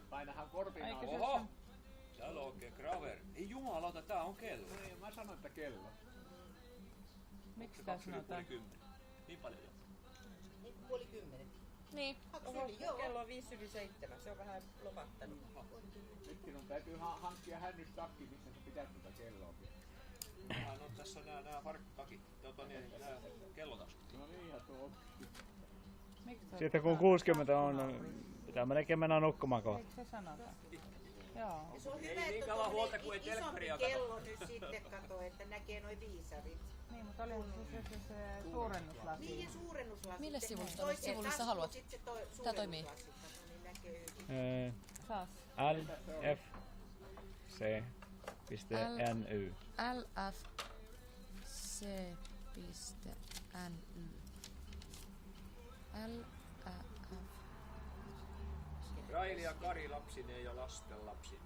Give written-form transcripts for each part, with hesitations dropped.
Painahan koordinaatio. Oho! Täällä on oikein graver. Ei jumalauta, tää on kello. Ei, mä sanoin, että kello. Miksi tää sanotaan? 9:30. Niin paljon jo. 9:30. Niin. Kello on 5:07. Se on vähän lopattanut. Nyt sinun täytyy hankkia hännystakki, missä sä pitää tuota kelloa. No tässä on nää farkkutakit. Nää kellotaskut. No niin, ja tuo. Sitten kun 60 on, pitää melkein mennä nukkumaan kohta. Eikö se sanota? Joo. Ja se on Ei hyvä, niin että kauan on huolta, kun ei telkkaria isompi kato. kello nyt sitten kato, että näkee noi viisarit. Niin, mutta oli se suurennuslasi. Niin ja suurennuslasit. Mille sivusta Toiseen sivulle sä taskuun haluat? sitten Tää toimii. suurennuslasit, kato, niin näkee hyvin. Saas. L, F, C, .ny. LFC.ny. LFC. Raili ja Kari lapsineen ja lasten lapsineen.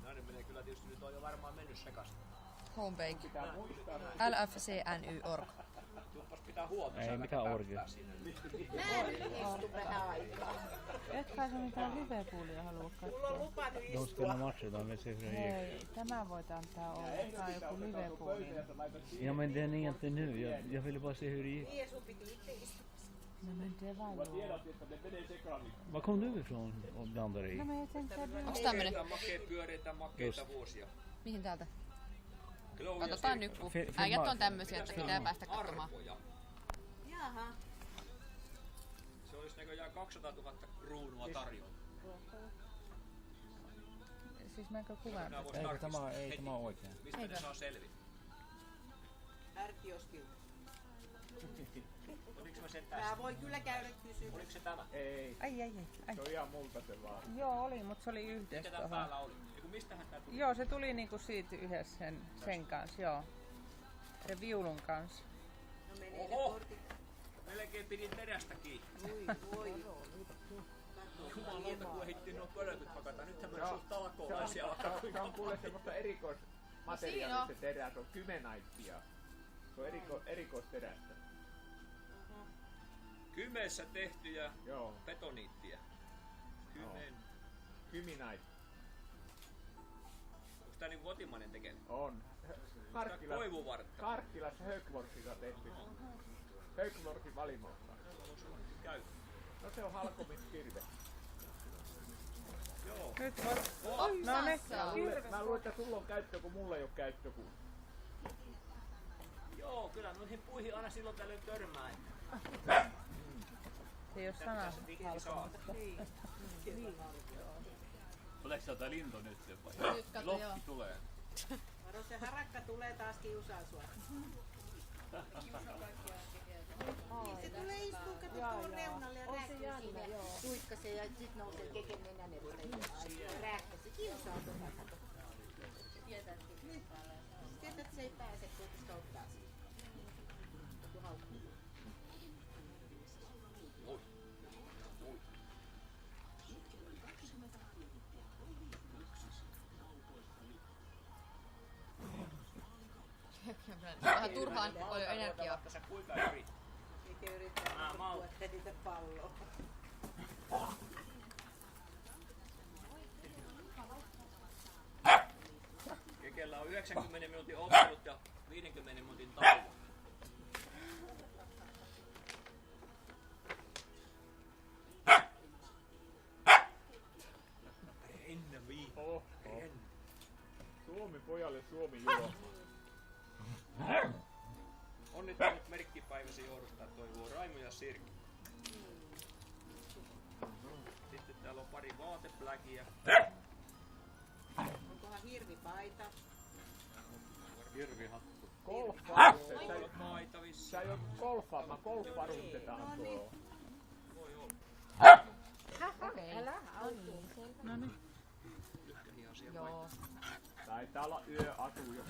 Näin menee kyllä tietysti, nyt on jo varmaan mennyt sekaisin. Homepage. Pitää muistaa. LFCNY.org. Tuppas pitää huolta. Ei sä mitään vähän orgia. päppää siinä. Mä istun vähän aikaa. Et kai sä mitään Liverpoolia halua Mulla on katsoa. lupa nyt De istua. skulle maksa med siffror. Hei, tämä voit antaa olla. Tää on joku Liverpoolin. Ja men den är inte nu. Jag ville bara se hur det gick. Niin ja sun piti itse istua. No men det var ju... Tiedät, että ne menee sekaisin. Var kom du ifrån och blandade i? No men jag tänkte att du... Onks tämmönen? Pyöreitä makeita vuosia. Mihin täältä? Glow Katsotaan nyt, kun äijät on tämmösiä, että pitää päästä katsomaan. arvoja. Jaha. Se olisi näköjään 200 000 kruunua tarjolla. Siis mäkö kuvaan? Nää vois Ei tarkistaa tämä heti. on oikein. Mistä ne saa selvitä? Ärkioskilta. Oliko mä sen Tää tästä? voi kyllä käydä kysymään. Oliko se tämä? Ei, Ai. se on ihan multa se vaan. Joo, oli, mutta se oli Mikä yhdessä tää tohon. päällä oli? Eiku mistähän tää tuli? Joo, se tuli niinku siitä yhdessä sen kanssa, joo. Sen viulun kanssa. No menee ne Oho! kortit. Melkein pidin terästä kiinni. Voi. Jumalauta, kun ehitti nuo pölkyt pakata. Nythän mä Joo. suht talkoolaisia alkaa Se on kuule semmoista Siinä erikoismateriaalia on. se terä, se on kymenaittia. Se on erikoisterästä. Kymeessä tehtyjä Joo, betoniittiä. Kymen. kyminait Onks tää niin kotimainen tekeminen? on. Tää koivuvartta. Karkkilassa Högvorsilla tehty. Högvorsin valimolta. Käy. No se on halkomiskirve. Joo. Nyt voi... Oh, No ne, Mä luulen, että sulla on käyttö, kun mulla ei oo käyttö. Kun... Joo, kyllä noihin puihin aina silloin tällöin törmää. se ei oo sana Tässä tikki saa. Oletko sieltä lintu nyt sen vai? Nyt kato, joo. tulee. Varo se harakka tulee taas kiusaa sua. Niin se tulee istua, kato tuohon reunalle ja rääkkii siinä. Suikkasee ja sit nousee keken nenän edestä ja rääkkäsi. Kiusaa tuohon, kato. Tietää, että se ei pääse, kun se ottaa siitä. Joku haukkuu. Vähän turhaan paljon energiaa. Vaikka sä kuinka yrität. Eikä yrittää tuottaa niitä palloa. Kekellä on 90 minuutin ottelut ja 50 minuutin tauko. Renne viikko. Renne. Suomi pojalle Suomi juo. Onnittelut merkkipäiväsi johdosta toivoo Raimo ja Sirki. Sitten täällä on pari vaatepläkiä. Onkohan hirvipaita? Hirvihattu. Golfa. Olet maitavissa. Sä joudut golfaamaan, golfaruutetaan tuo. Voi olla. Okei. No niin. Lyhkähiasia Joo. Taitaa olla yöasu jo.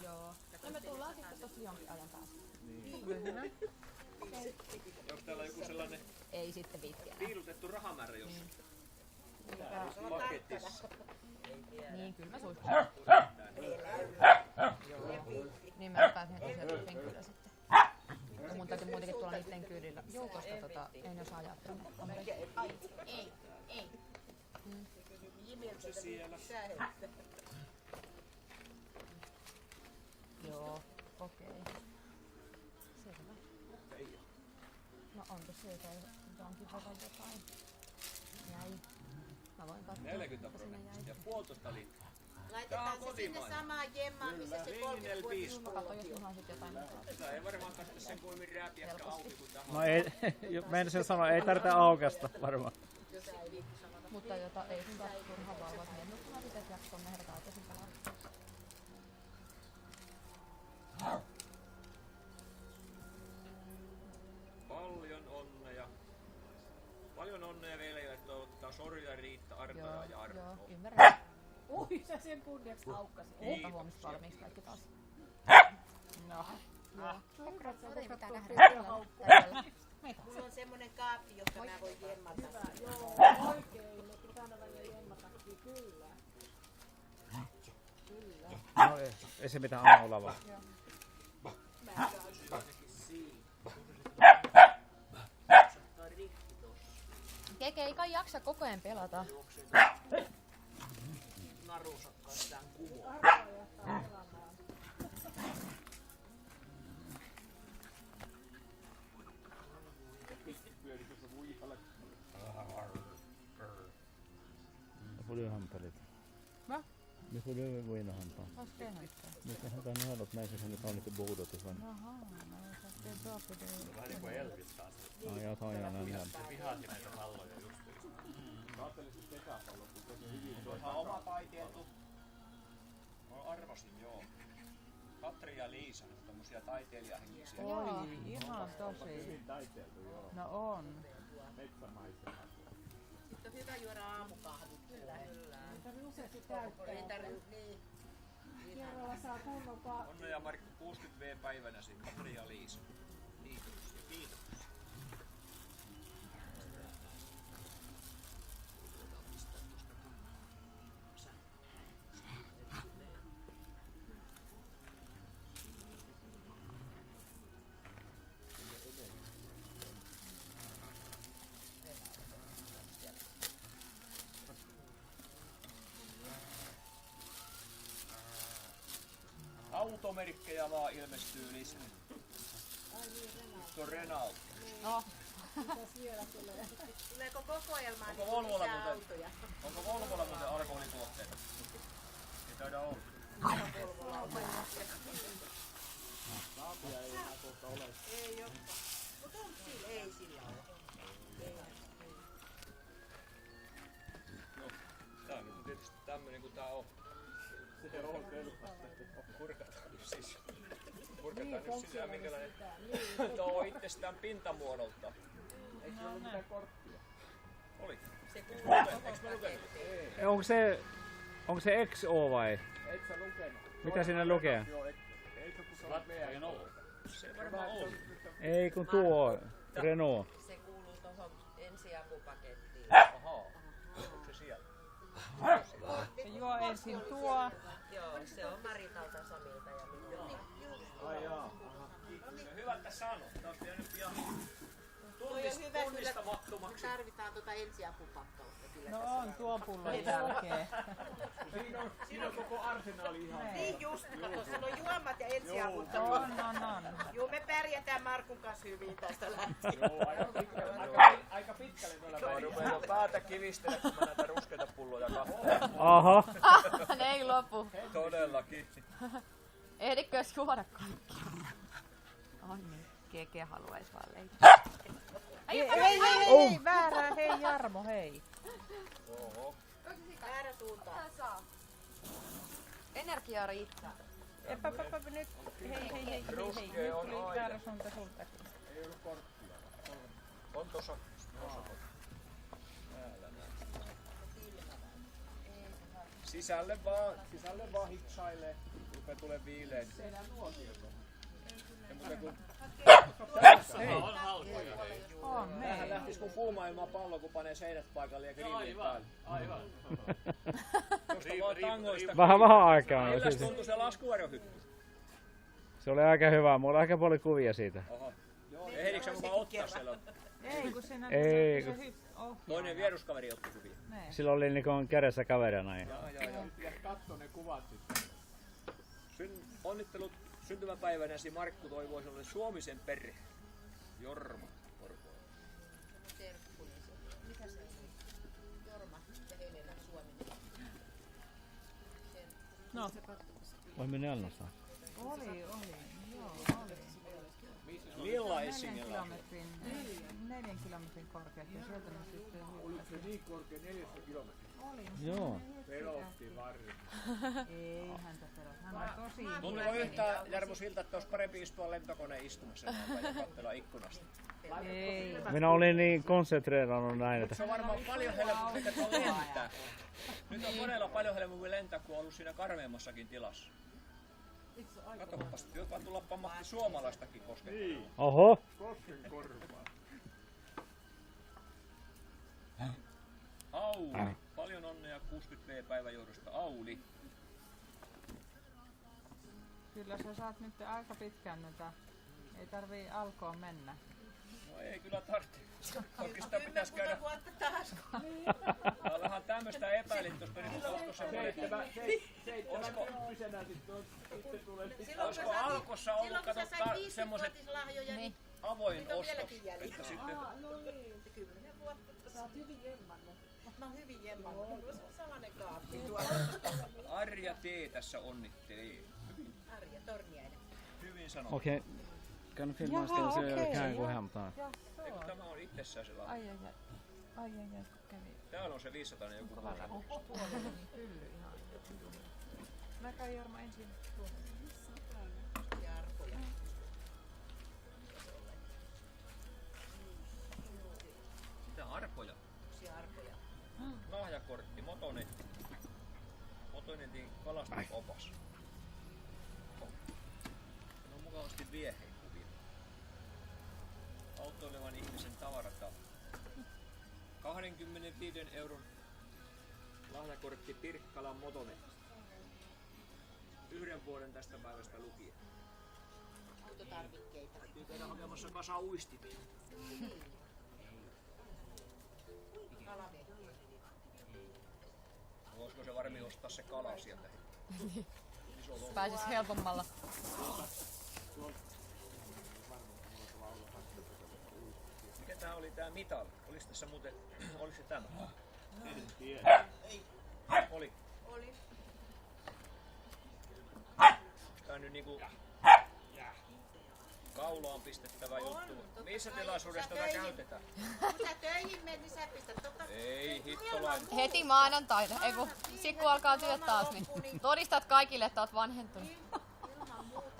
Joo. No me tullaan sitten tossa jonkin ajan päästä. Onko täällä joku sellainen Ei sitten viittiä. piilotettu rahamäärä jossain? Niinpä. Paketissa. Niin, kyllä mä suistuin. Niin mä päätin sieltä penkillä sitten. Ja mun täytyy muutenkin tulla niitten kyydillä joukosta, ei ne osaa ajaa tänne. Ei. Se siellä. Joo, okei. Selvä. No onko siitä jonkin verran jotain? Jäi. Mä voin katsoa. 40% ja 1,5 litraa. Laitetaan se sinne samaan jemmaan, missä se 30 vuotta Mä katson, jos mulla on sit jotain mukaan. Sitä ei varmaan kasta sen kuimin rääpiäkkä auki kuin tähän. No ei, meinasin sanoa, ei tarvitse aukasta varmaan. Mutta ei sun tarvitse turhaan valvoa. Meidän nyt mä itse jakson mehdetään tosi paljon. Paljon onnea veljelle toivottaa Sorja, Riitta, Arto ja Jarkko. Joo, ymmärrän. Ui, sä sen kunniaksi haukkasit. Mutta huomista valmiiksi kaikki taas. No. Mulla on semmonen kaappi, josta mä voin jemmata. Joo, oikein. Ne pitää aina välillä jemmatakin, kyllä. No ei se mitään aina olla vaan. Keke ei kai jaksa koko ajan pelata. Narunsa kanssa tän kumoon. Det får du hämta lite. Va? Det får du gå in och hämta. Vad ska jag hämta? Du kan hämta en öl åt mig så kan du ta lite bordet ifrån. Jaha, no, det är bra för dig. Vähän niinku Elvis taas. Ja, jag tar gärna en öl. Vihaakin näitä palloja just. Tuossa on oma taiteiltu. Mä arvasin, joo. Katri ja Liisa, tommosia taiteilijahenkisiä. Oi, ihan tosi. No on. Sitten on hyvä juoda aamukahvit. Kyllä. Ei tarvitse useasti käyttää. Ei tarvitse, niin. Kerralla saa kunnon kahvia. Onnea ja Markku 60V-päivänä siinä, Katri ja Liisa. Kiitoksia, kiitoksia. Automerkkejä vaan ilmestyy lisää. Nyt on Renault. No. Tuleeko kokoelmaan Onko niin Volvolla lisää muuten- autoja? Onko Volvolla muuten alkoholituotteita? Ei taida olla. Ei oo. Mutta on sillä? Ei sillä ole. No, tää on nyt tietysti tämmönen kuin tää on. Kurkataan nyt siis. Kurkataan nyt sisään minkälainen. Tuo on itsestään pintamuodolta. Eikö se ollut mitään korttia? Oli. Se Eiks mä lukenut? Onko se XO vai? Et sä lukenut? Mitä siinä lukee? Joo, eikö kun se on meidän Se varmaan on. Ei kun tuo Renault. Se kuuluu tuohon ensiapupakettiin. Ahaa. Onko se siellä? Se juo ensin tuo. Joo, se on Maritalta, Samilta ja Mikkelta. Ai jaa. Se on hyvä, että sanot. Tää olisi jäänyt pian Toi on hyvä kyllä. tunnistamattomaksi. Tarvitaan tuota ensiapupakkausta kyllä. No on tuon pullon jälkeen. Siinä on koko arsenaali ihan. Niin just, kato, sano juomat ja ensiavut. On. Joo, me pärjätään Markun kanssa hyvin tästä lähtien. Joo, aika pitkälle noilla Mä rupean jo päätä kivistellä, kun mä näitä ruskeita pulloja katselen. Aha. Ne ei lopu. Todellakin. Ehdikös juoda kaikki? On niin. Keke haluais vaan leikkiä. Ei, väärää, hei Jarmo, hei. Oho. Väärä suuntaan. Energiaa riittää. Nyt, hei. Ruskea on Nyt tuli aina. väärä suunta sultakin. On tossa. Täällä näin. Sisälle vaan hitsailee. Rupee tulee viileen. Ja muuten kun On, tämähän hei. lähtis kun kuuma ilman pallo, kun panee seinät paikalle ja grillin päälle. Aivan. Tuosta vaan tangoista. Vähän aikaa. Milläs Siis, tuntui se laskuvarjohyppy? se oli aika hyvä. Mulla oli aika paljon kuvia siitä. Oho. Ehdikö sä mukaan ottaa siellä? Ei, kun siinä Ei, se kun- ohjaa. Toinen vieruskaveri otti kuvia. Niin. Sillä oli niinku kädessä kaverina. Ja. Joo. Pitäis katso ne kuvat sitten. Onnittelut syntymäpäivänäsi Markku toivoi sinulle Suomisen perhe. Jorma Porvoo. Serkkuni se. Mikä se on? Jorma ja Helena Suominen. No, Vai meni annostaan? oli. Joo, oli. Milla 4 Essingellä on? kilometrin korkeasti ja sieltä me sitten Oliko se niin korkea 4 kilometriä? Joo. Pelotti varmaan. Ei häntä perota. Hän on tosi Tuntuuko yhtään Jarmo siltä, että olisi parempi istua lentokoneen istumassa ja katsella ikkunasta? Ei. Minä olin niin konsentreerannut näin, että Se on varmaan paljon helpompi lentää. Nyt on todella paljon helpompi lentää, kun on ollut siinä karmeimmassakin tilassa. Katsopas, jopa tulla pammahti suomalaistakin koskettaa. Niin, oho, kosken korvaa. Auli. Paljon onnea 60V-päivän johdosta. Auli. Kyllä sä saat nyt aika pitkään näitä. Ei tarvii alkoon mennä. No ei kyllä tarvitse. Oikeastaan pitäisi käydä. Vuotta taas. Mä olen vähän tämmöstä epäilin tuosta niin olisiko semmoinen. Seitsemänkymppisenä sitten tulee Olisiko Alkossa ollut Silloin kun sä katsotaan sait semmoset 50-vuotislahjoja, niin avoin nyt on ostos. vieläkin jäljellä. Että sitten 10 vuotta. Sä oot hyvin jemmannut. Mä oon hyvin jemmannut. Se on salainen kaappi tuolla. Arja T tässä onnittelee. Arja Torniainen. Hyvin sanottu. okej. Kan du filma istället så jag kan gå och hämta? Eikö tämä on itsessään se lahja? Ai, kun kävi. Täällä on se 500 joku Kovalla. kuusi. Tuolla oli niin hylly ihan. Mä käyn Jorma ensin tuolla. Ja arpoja. Mitä arpoja? Ja arpoja. Lahjakortti, Motonetti. Motonetin kalastusopas. Se on mukavasti vieheinkuvia. Autoilevan ihmisen tavarata. 25 € lahjakortti Pirkkalan Motonetti. 1 vuoden tästä päivästä lukien. Autotarvikkeita. Täytyy käydä hakemassa kasa uistimia. Kalavehkeitä. Voisiko se varmi ostaa se kala sieltä? Iso lompa. Pääsis helpommalla. Mikä tää oli tää mital? Olis tässä muuten, olis se tämä? En tiedä. Oli. Oli. Tää nyt niinku kaulaan pistettävä juttu. Missä tilaisuudessa tätä käytetään? Kun sä töihin menet, niin sä pistät totta. Ei hittolainen. Heti maanantaina. Ei kun sikku alkaa työt taas, niin todistat kaikille, että oot vanhentunut.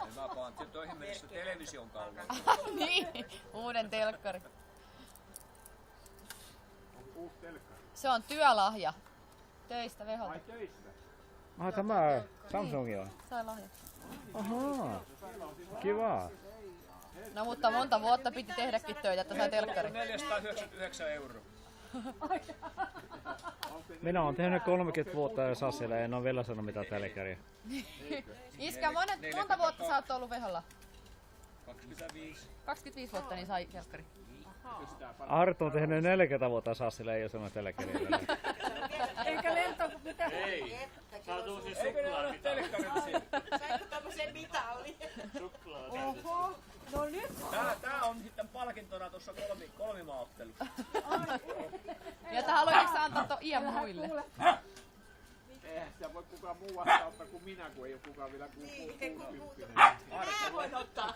En mä vaan töihin mennessä television kaulaan. Niin, uuden telkkari. Uusi telkkari. Se on työlahja. Töistä veholta. Ai töissä? Ah, tämä Samsungi on. Sai lahja. Ahaa, kiva. No mutta monta vuotta piti tehdäkin töitä, että sai telkkari. 499 €. Minä olen tehnyt 30 vuotta ja Sassilla ja en ole vielä sanonut mitään telkkaria. Iskä, monta vuotta sä oot ollut veholla? 25. 25 vuotta, niin sai telkkari. Arto on tehnyt 40 vuotta Sassilla ei ole sanonut telkkaria vielä. Eikä lento mitään. Ei. Saatu siis Eikö ne ole telkkarit siinä? Saiko tommosen mitali? Oho. No nyt. Tää on sitten palkintona tuossa kolmimaaottelussa. Ja että haluaisitko sä antaa ton iän muille? Eihän sitä voi kukaan muu vastauttaa kuin minä, kun ei ole kukaan vielä Niin, 60. Nää voin ottaa.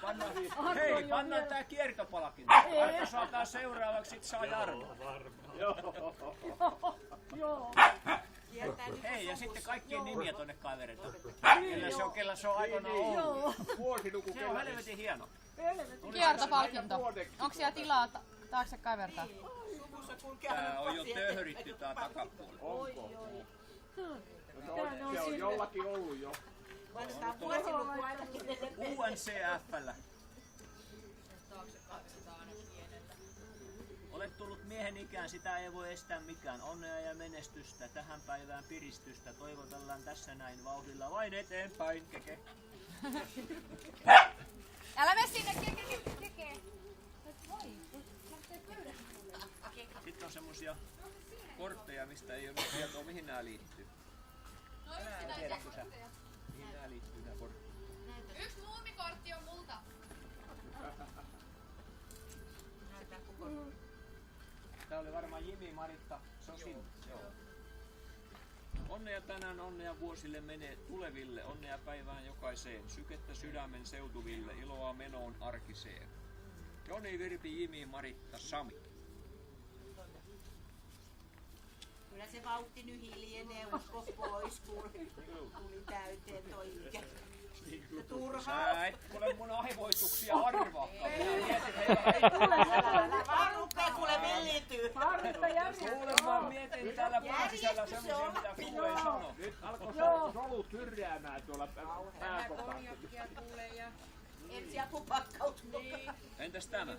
Hei, pannaan tää kiertopalkinto. Arto saa taas seuraavaksi, sit saa Jarmo. Joo. Kiertää nyt. Hei, ja sitten kaikkien nimiä tonne kaveretaan. Kellä se on aikoinaan ollut. Vuosiluku Se on helvetin hieno. Kiertopalkinto. Onko siellä tilaa taakse kaivertaa? Suvussa kulkee Tää on jo töhöritty tää takapuoli. Onko? No se on jollakin ollut jo. Valitaan vuosiluku ainakin. UNCF:llä. Olet tullut miehen ikään, sitä ei voi estää mikään. Onnea ja menestystä, tähän päivään piristystä. Toivotellaan tässä näin vauhdilla vain eteenpäin, keke. Älä mene sinne, keke. Sitten on semmosia kortteja, mistä ei ole tietoa mihin nää liittyy. Tiedätkö sä? Mihin nää liittyy nää korttit? Yksi muumikortti on multa. Tää oli varmaan Jimi, Maritta, se on sinne. Joo. Onnea tänään, onnea vuosille menee tuleville, onnea päivään jokaiseen, sykettä sydämen seutuville, iloa menoon arkiseen. Joni, Virpi, Jimi, Maritta, Sami. Kyllä se vauhti nyt hiljenee, usko pois, kun tuli täyteen toi ikä. Turhaa. Sä et kuule mun aivoituksia arvaa. Älä vaan rupee kuule vellityy. Kuule mä mietin täällä pään sisällä semmosia mitä kuule ei sano. Nyt alkoi solut syrjäämään tuolla pääkopassa. Ensiapu pakkautuu. Entäs tämä?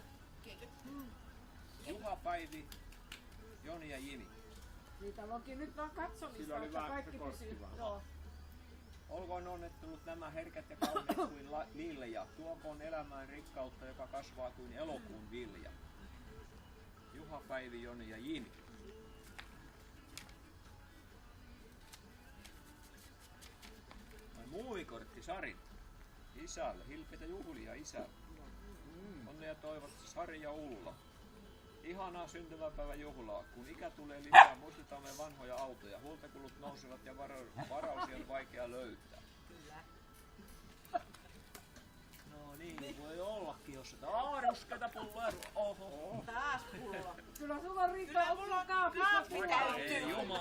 Juha, Päivi, Joni ja Jimi. Niitä onkin nyt vaan katsomista, Sillä oli että vaan kaikki se kortti pysyy. vaan. Joo. Olkoon onnettelut nämä herkät ja kauniit kuin lilja. Tuokoon elämään rikkautta, joka kasvaa kuin elokuun vilja. Juha, Päivi, Joni ja Jimi. Muumikortti Sari. Isälle. Hilpeitä juhlia isälle. Onnea toivot Sari ja Ulla. Ihanaa syntymäpäivän juhlaa. Kun ikä tulee lisää, muistutamme vanhoja autoja. Huoltokulut nousevat ja varausia on vaikea löytää. No niin, voi ollakin, jos sitä ruskeita pulloja. Oho. Taas pullo. Kyllä sulla on riittää olla kaapissa. Ei jumala,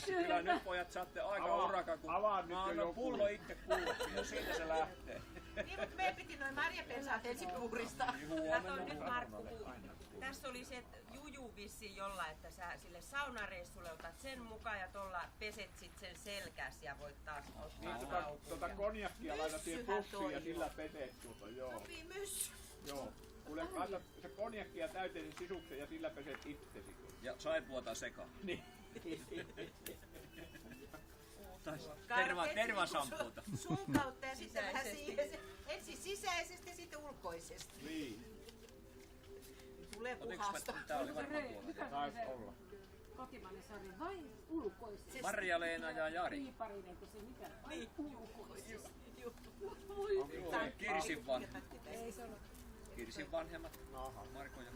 kyllä nyt pojat saatte aika uraka, kun Avaa nyt mä jo annan joku. pullo itse kullekin ja siitä se lähtee. Niin, mutta meidän piti noin marjapensaat ensin puhdistaa. Kato nyt Markku, tässä oli se juju vissiin jollain, että sä sille saunareissulle otat sen mukaan ja tuolla peset sit sen selkäs ja voit taas Niin, ottaa tota konjakkia laitat siihen Myssyhän pussiin ja toi sillä peset tuota, joo. Sopii myssy. Joo. Kuule, laitat se konjakkia täyteen sisuksen ja sillä peset itsesi. Ja saippuota sekaan. Niin. Tervasampuuta. Sun kautta ja sitten vähän siihen. Ensin sisäisesti ja sitten ulkoisesti. Niin. Tulee puhasta. Tää oli varmaan tuolla. Taisi olla. Kotimainen sarja vai ulkoisesti? Marja-Leena ja Jari. Piiparinen, kun se mikä? Vai ulkoisesti? Kirsin vanhemmat. Ei se ole. Kirsin vanhemmat. Marko ja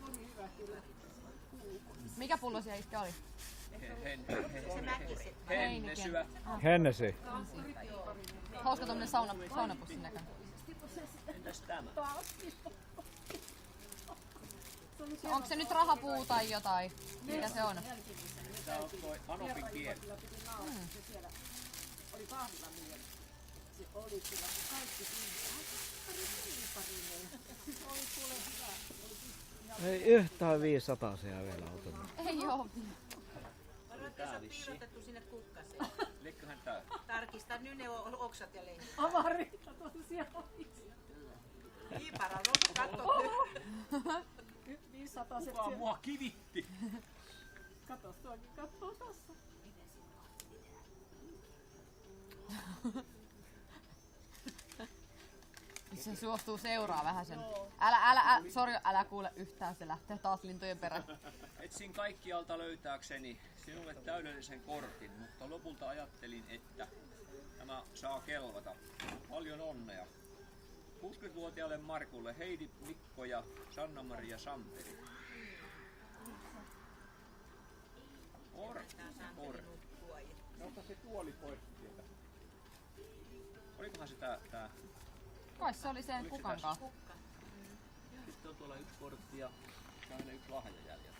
On hyvä kyllä. Mikä pullo siellä itse oli? Hennesyä. Hennessy. Hauska tommonen saunapussin näköinen. Entäs tämä? Onko se nyt rahapuu tai jotain? Mikä se on? Tää on toi Anopin kieli. Oli kahvila mielessä. Se oli kyllä kaikki piiparinen. Oli kuule hyvä. Ei yhtään 500 siellä vielä autonut. Ei oo. Varoitte, se on piilotettu sinne kukkaseen. Liekköhän tää? Tarkista nyt ne oksat ja lehdit. Avari, kato siellä oli. Piipara, no katso nyt. 500 se Kuka mua kivitti? Kato, tuokin kattoo tossa. Se suostuu seuraa vähän sen. Älä, sori, älä kuule yhtään, se lähtee taas lintujen perään. Etsin kaikkialta löytääkseni sinulle täydellisen kortin, mutta lopulta ajattelin, että tämä saa kelvata. Paljon onnea. 60-vuotiaalle Markulle Heidi, Mikko ja Sanna-Maria Santeri. Kortti. No ota se tuoli pois sieltä. Olikohan se tää? Kai se oli sen kukan kanssa. Sitten on tuolla yksi kortti ja aina yksi lahja jäljellä.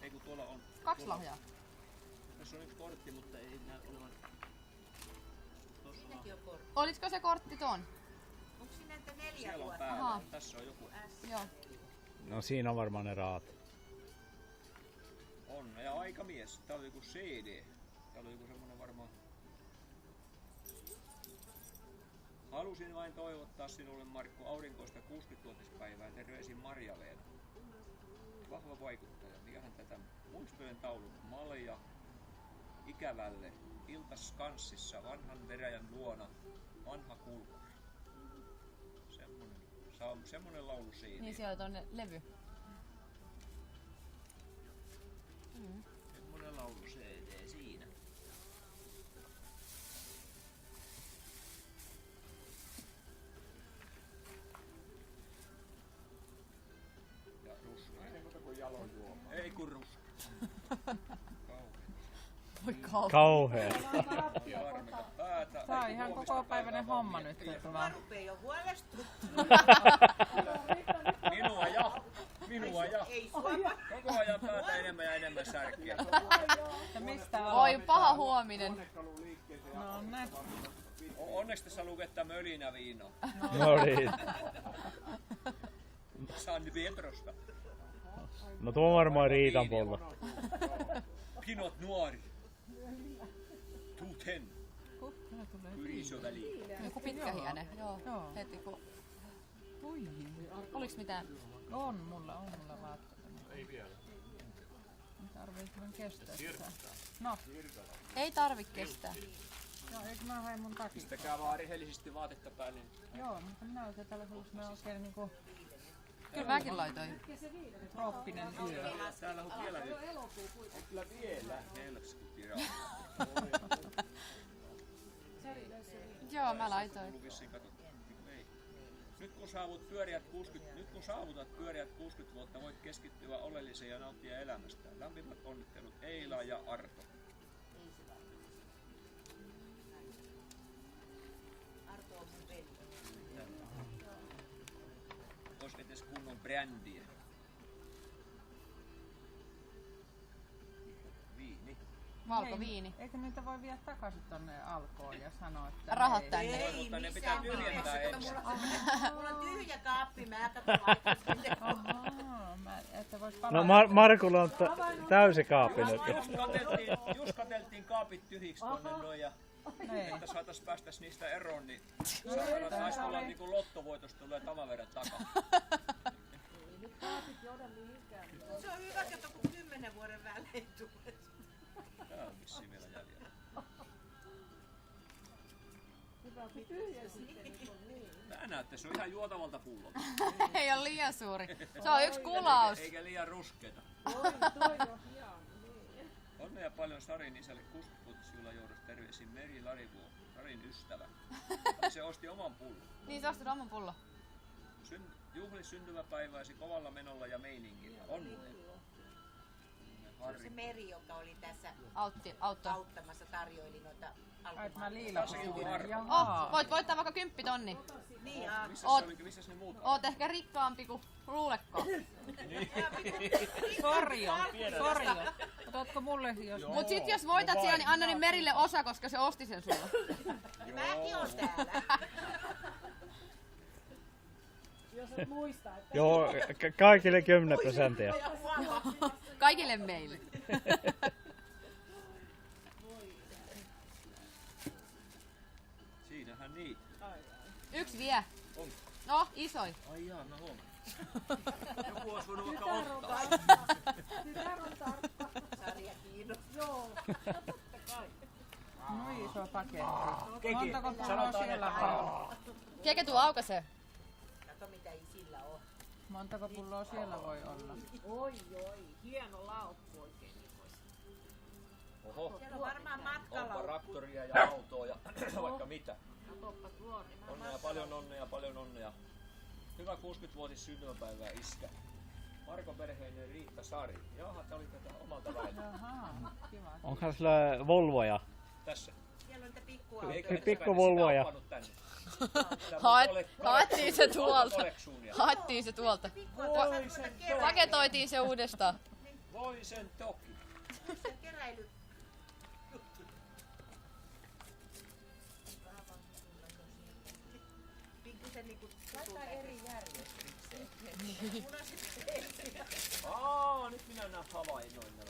Ei kun tuolla on... 2 lahjaa. Tässä on yksi kortti, mutta ei näy olevan... Tossa on... Olitko se kortti ton? Onko siinä näitä 4 Siellä on vuotta? päällä. Aha. Tässä on joku... Joo. No siinä on varmaan ne raat. On, ja aikamies. Tää oli joku CD. Tää oli joku semmonen varmaan... Halusin vain toivottaa sinulle, Markku, aurinkoista 60-vuotispäivää. Terveisin Marja-Leena. Vahva vaikuttaja. Mikähän tätä muistojen taulun malja ikävälle. Iltas kanssissa vanhan veräjän luona. Vanha kulkuri. Semmonen Se on semmonen laulu siinä. Niin siellä on tonne levy. Semmonen laulu CD siinä. Ja ruska. Ei muuta kuin jalon juoma. Ei kun ruska. Voi kauan. Kauhea. Harmita päätä. Tää on ihan kokopäiväinen homma nyt. Että Mä rupeen jo huolestumaan. Minua ja. Ei sua. Koko ajan päätä enemmän ja enemmän särkeä. Ja mistä Oi, aloitetaan? paha huominen. Konekaluun liikkeeseen ja No ne. Onneksi tässä lukee, että mölinä viino. No niin. San Pietrosta. No tuo on varmaan Riitan pollo. Pinot Noir. Tuten. Tää tulee. Ylisöväli. Joku pitkähiäinen. Joo. Joo. Heti kun... Ui. Oliks mitään? On mulla vaatteita. Ei vielä. Tarvii kyllä kestää sitä. No, Ei tarvi kestää. joo, eikö mä hae mun takia? Pistäkää vaan rehellisesti vaatetta päälle. Joo, mutta minä oikein tällä sellaisena oikein niinku Kyllä mäkin laitoin. trooppinen yö. Täällä on vielä nyt. Kyllä vielä. Helps kun tiraa. Joo, mä laitoin. Ollut vissiin katsottu. Ei. Nyt kun saavutat pyöreät 60 vuotta, voit keskittyä oleelliseen ja nauttia elämästä. Lämpimät onnittelut Eila ja Arto. Arto on mun veli. Ois edes kunnon brändiä. Viini. Valkoviini. Eikö niitä voi viedä takaisin tonne Alkoon ja sanoa, että Rahat hei, tänne. Ei Mutta ne pitää missään tyhjentää nimessä. ensin. Mulla on tyhjä kaappi, mä katson laittaa. Ahaa, että vois palaa. No Markulla on täysi kaappi nyt. Just katseltiin kaapit tyhjiksi tonne noin ja Niin. että saatais päästäs niistä eroon, niin saatana taisi olla niinku lottovoitosta tulee tavaverran takaa. Se on hyvä, että kun 10 vuoden välein tulee. Tää on vissiin vielä jäljellä. Tää näette, se on ihan juotavalta pullolta. Ei ole liian suuri. Se on yksi kulaus. Eikä liian ruskeeta. Onnea paljon Sarin isälle 60-vuotisjuhlan johdosta. Terveisin Meri Larivuo, Sarin ystävä. Se osti oman pullon. Niin, se ostit oman pullon. Juhli syntymäpäiväisi kovalla menolla ja meiningillä. Onnea. Se Meri, joka oli tässä Autto. auttamassa, tarjoili noita Ai, mä alkumaan. liilasin. Oh, voit voittaa vaikka 10 tonnin. Niin, ja Missäs ne muut on? Oot ehkä rikkaampi kuin luulekko. Sorjo. Otatko mulle jos... Mut sit jos voitat siellä, niin anna niin Merille osa, koska se osti sen sulle. mäkin on täällä. Jos et muista, että Joo, kaikille 10%. Kaikille meille. Siinähän niitä. Yksi vie. No, isoin. Ai jaa, mä huomaan. Joku olisi voinut vaikka ottaa. sitä on tarkka. Sarja kiinnostaa. Joo. Noin iso paketti. Montako pulloa siellä on? Keke tuu aukasee. Kato mitä isillä on. Montako pulloa siellä voi olla? Oi, hieno laukku oikein. Oho, Siellä on varmaan onpa matkalaukku. traktoria ja autoa ja vaikka mitä. Katoppa tuon. Onnea, paljon onnea. Hyvä 60-vuotis syntymäpäivää iskä. Marko perheinen Riitta Sari. Jaha, tää oli tätä omalta väeltä. Ahaa, kiva. Onkohan sillä Volvoja? Tässä. Siellä on niitä pikkuautoja. Pikku Volvoja. Haettiin se tuolta. Haettiin se tuolta. Paketoitiin se uudestaan. Voi sen toki. Keräily. Pikkusen niinku laittaa eri järjestykseen. Nyt minä näen havainnoin nämä.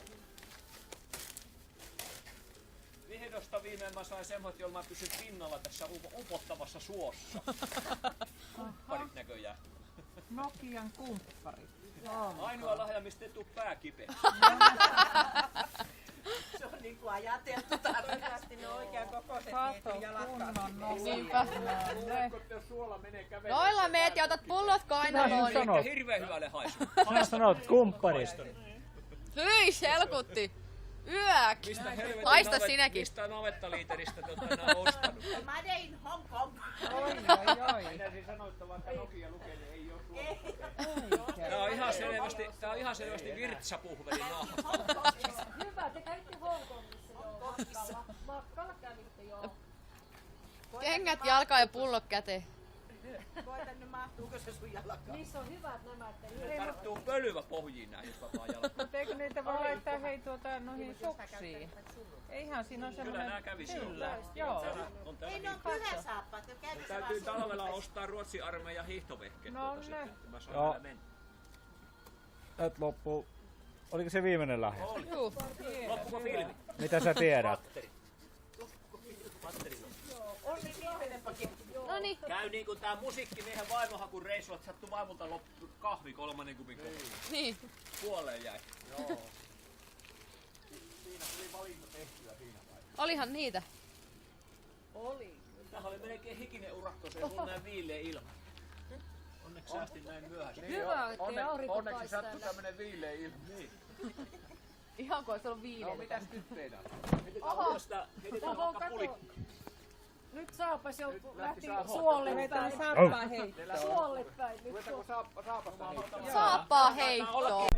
Vihdosta viimein mä sain semmoit, jolla mä pysyn pinnalla tässä upottavassa suossa. Kumpparit näköjään. Nokian kumppari. Ainoa lahja, mistä ei tuu pää kipeä. Se on niin kuin ajateltu tarkasti. Ne oikean kokoiset Kato viety jalakkaan. kunnon Niinpä. nolle. Jos suola menee kävelemään. Noilla meet ja otat pullot kainaloon. Sanot. Eikä hirveän hyvälle haisu. Sinä sanot kumpparista. Hyi, selkutti. Yök. Mistä helvetin Haista sinäkin. Mistä navettaliiteristä nää ostanut? Made in Hong Kong. Oi. Minä siis sanoin, että vaikka Nokia lukee, niin ei ole Suomessa. Tää on ihan selvästi virtsapuhvelin nahka. Hyvä, te kävitte Hongkongissa joo, matkalla. Matkalla kävitte joo. Kengät jalkaan ja pullot käteen. Koita nyt, mahtuuko se sun jalkaan? Niissä on hyvät nämä, että Tarttuu pölyvä pohjiin näihin vapaa jalkaan. Mutta eikö niitä voi laittaa noihin suksiin? Eihän siinä on semmoinen... Kyllä nää kävisi Kyllä, joo. On täällä Ei ne on pyhäsaappaat, jo käytössä Täytyy vaan talvella ostaa Ruotsin armeijan hiihtovehkeet No tuota ne. sitten. Mä saan Joo. vielä mennä. Nyt loppuu. Oliko se viimeinen lahja? Juu. Loppuko filmi? Mitä sä tiedät? Noniin. Käy niin kuin tää musiikkimiehen vaimohakureissu, että sattui vaimolta loppu kahvi 3 kupin Niin. puoleen jäi. Siinä tuli valinta tehtyä siinä vaiheessa. Olihan niitä. Tämähän oli melkein hikinen urakko, se ei ollut näin viileä ilma. Onneksi säästin näin myöhässä. hyvä, ettei aurinko Onneksi paistaa. sattui tämmönen viileä ilma. Ihan kuin olisi ollut No viileä. mitäs nyt tehdään? Heitetään vaikka pulikka. Nyt saapas jo lähti saappa. suolle päin. Saappaa heittää. Suolle päin. Nyt Ruvetako saapasta heittää? Saappaa heittoon.